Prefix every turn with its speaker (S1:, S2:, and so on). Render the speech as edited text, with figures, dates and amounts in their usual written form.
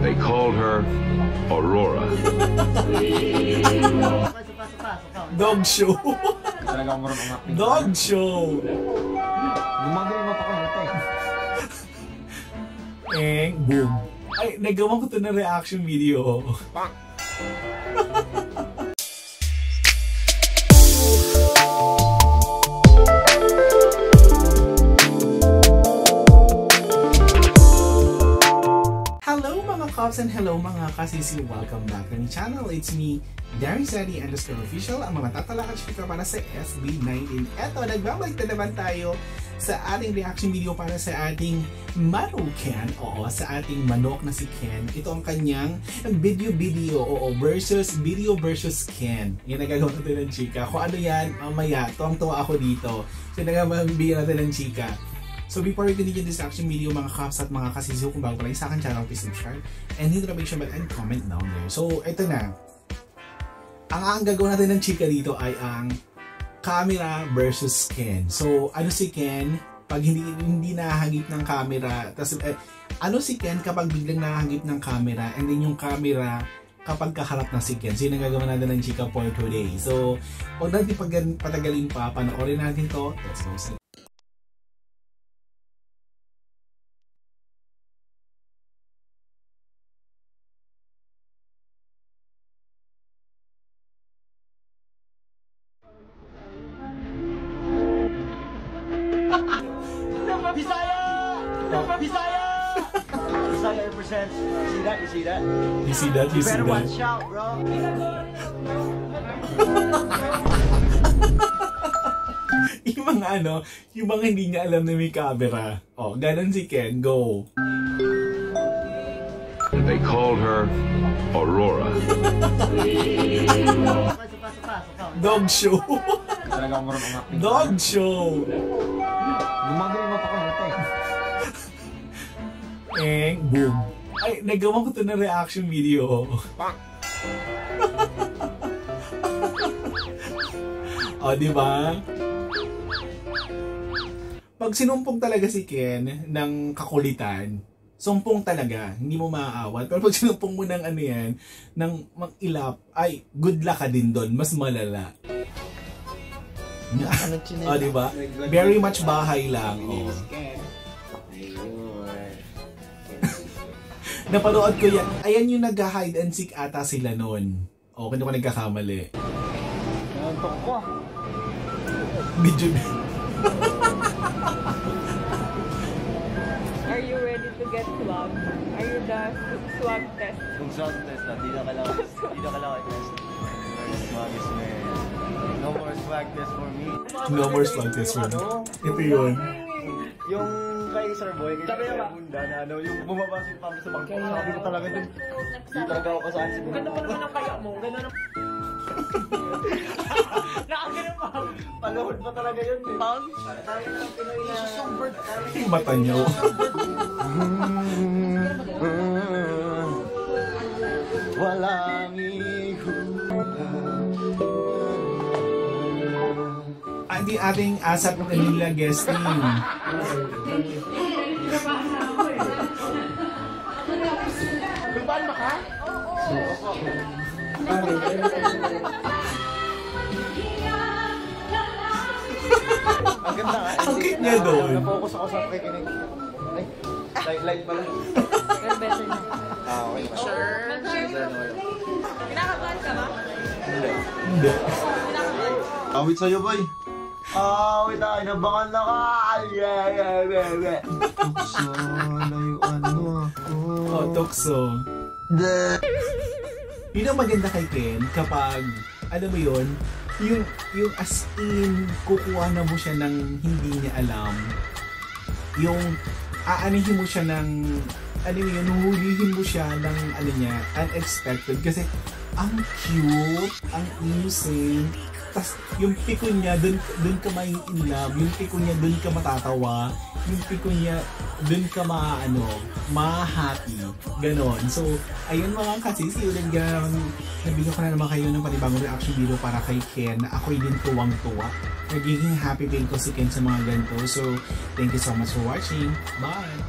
S1: They called her Aurora.
S2: Dog show.
S3: Talagang marunong acting.
S2: Dog show.
S3: Gumagawin mo pa kayo tayo.
S2: Boom. Ay, nagawa ko to na reaction video. Hello mga Cops and hello mga kasisi. Welcome back to my channel. It's me, Darysaddy_official, ang mga tatalakad chika para sa SB19. Eto, nagbabalik na naman tayo sa ating reaction video para sa ating Maruken, sa ating manok na si Ken. Ito ang kanyang video versus Ken. Yan nagagawa natin ng chika. Kung ano yan, mamaya, tuwang-tuwa ako dito. So nagabigyan natin ng chika. So before we continue this reaction video, mga Cops at mga kasisiw, kung bago pa lang sa akin channel, please subscribe and hit the notification bell and comment down there. So ito na. Ang gagawin natin ng chika dito ay ang camera versus Ken. So ano si Ken pag hindi nahagip ng camera, tas ano si Ken kapag biglang nahagip ng camera, and then yung camera kapag kaharap na si Ken. So yun ang gagawin natin ng chika for today. So huwag natin patagalin pa, panoorin natin to. Let's go.
S3: Bisaya represents. See that? You see that?
S2: You see that? You
S3: better
S2: see that?
S3: watch out, bro.
S2: Yung mga yung mga hindi niya alam na may camera. Oh, ganun si Ken. Go.
S1: They called her Aurora.
S2: Dog show.
S3: Talagang marunong acting.
S2: Dog show.
S3: Gumagawin mo pa kayo tayo.
S2: Boom. Ay, nagawa ko to na reaction video. Diba? Pag sinumpong talaga si Ken ng kakulitan, sumpong talaga, hindi mo maaawat. Pero pag sinumpong mo ng yan, ng mag-ilap, ay, good luck ka din doon, mas malala. Diba? Very much bahay lang. Napanood ko yan. Ayan yung nag-hide and seek ata sila nun. Kung ko nagkakamali.
S3: Nantok ko.
S2: Medyo
S4: Are you ready to get swabbed? Are you the swab test?
S3: Kung swab test na, di na kailangan test. Swab is no more swag test for me.
S2: no more swag test for me. Ito yun.
S3: Yung kay Sir Boy, kay Sir Bunda na yung bumaba si Pam sa bangko. Sabi ko talaga dun, di talaga ako kasaan si Bunda.
S4: Ganda mo naman ang kaya mo, ganda naman. Nakagano'n pa.
S3: Paluhod pa talaga yun eh.
S4: Pam?
S2: Yung mata niyo.
S3: Walang
S2: Di ating asap na nila guesting.
S3: Kulban ba ka? Ang ganda nga.
S2: Ang cute niya doon.
S3: Napokus ako sa pakikinig. Ay, light pala.
S4: Pero better na.
S3: Okay.
S4: Sure. Kinakabahan ka ba?
S2: Hindi.
S3: Awit sa'yo, boy. Awit tayo, nabangan na ka. Tukso, layuan mo ako.
S2: Tukso. Yun ang maganda kay Ken kapag, mo yun, yung as in, kukuha na mo siya ng hindi niya alam. Yung, aanihin mo siya ng, huhulihin mo siya ng, unexpected. Kasi, ang cute, ang innocent. Tas yung piko niya, dun ka mai-inlove, yung piko niya, dun ka matatawa, yung piko niya, dun ka ma-happy. Ganon. So, ayun mga kasisi, ulit nabigyan ko na naman kayo ng panibagong reaction video para kay Ken na ako'y din tuwang-tuwa. Nagiging happy din ko si Ken sa mga ganito. So, thank you so much for watching. Bye!